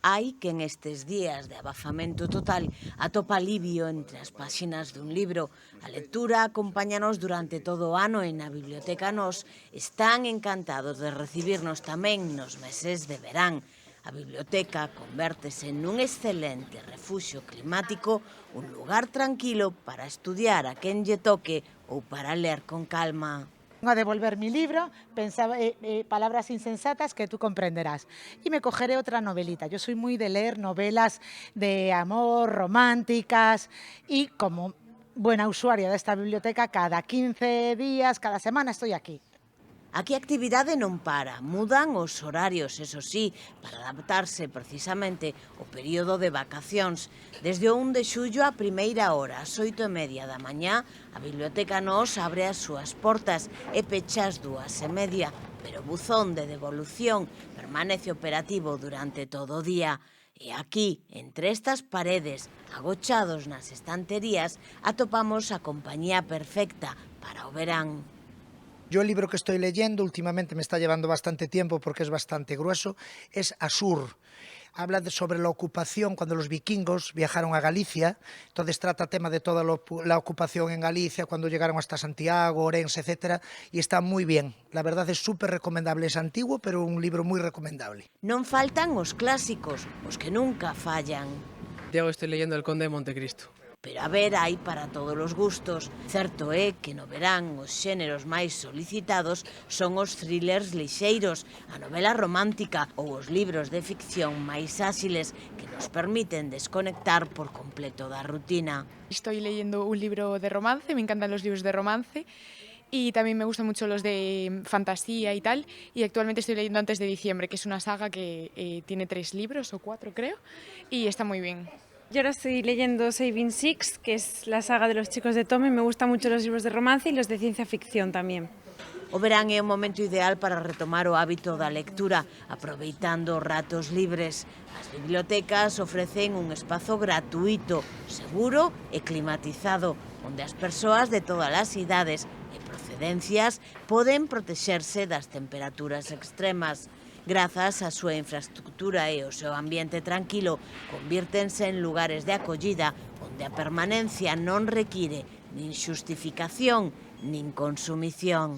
Hai que en estes días de abafamento total atopa alivio entre as páxinas dun libro. A lectura acompáñanos durante todo o ano e na Biblioteca Nós están encantados de recibirnos tamén nos meses de verán. A biblioteca convértese nun excelente refuxio climático, un lugar tranquilo para estudiar a quen lle toque ou para ler con calma. A devolver mi libro, pensaba palabras insensatas que tú comprenderás. Y me cogeré otra novelita. Yo soy muy de leer novelas de amor, románticas, y como buena usuaria de esta biblioteca, cada 15 días, cada semana estoy aquí. Aquí a actividade non para, mudan os horarios, eso sí, para adaptarse precisamente ao período de vacacións. Desde o 1 de xullo a primeira hora, ás 8:30 da mañá, a Biblioteca Nós abre as súas portas e pecha ás 2:30, pero o buzón de devolución permanece operativo durante todo o día. E aquí, entre estas paredes, agochados nas estanterías, atopamos a compañía perfecta para o verán. Yo el libro que estoy leyendo, últimamente me está llevando bastante tiempo porque es bastante grueso, es Asur. Habla sobre la ocupación cuando los vikingos viajaron a Galicia, entonces trata tema de toda la ocupación en Galicia, cuando llegaron hasta Santiago, Orense, etc. Y está muy bien, la verdad es súper recomendable, es antiguo, pero un libro muy recomendable. Non faltan os clásicos, os que nunca fallan. Diego, estoy leyendo El Conde de Montecristo. Pero a ver, hai para todos os gustos. Certo é que no verán os xéneros máis solicitados son os thrillers lixeiros, a novela romántica ou os libros de ficción máis áxiles que nos permiten desconectar por completo da rutina. Estoy leyendo un libro de romance, me encantan los libros de romance y también me gustan mucho los de fantasía y tal, y actualmente estoy leyendo Antes de diciembre, que es una saga que tiene 3 libros o 4 creo, y está muy bien. Yo ahora estoy leyendo Saving Six, que es la saga de los chicos de Tome. Me gustan mucho los libros de romance y los de ciencia ficción también. O verán é o momento ideal para retomar o hábito da lectura, aproveitando os ratos libres. As bibliotecas ofrecen un espazo gratuito, seguro e climatizado, onde as persoas de todas as idades e procedencias poden protexerse das temperaturas extremas. Grazas á súa infraestructura e ao seu ambiente tranquilo, convírtense en lugares de acollida onde a permanencia non require nin xustificación nin consumición.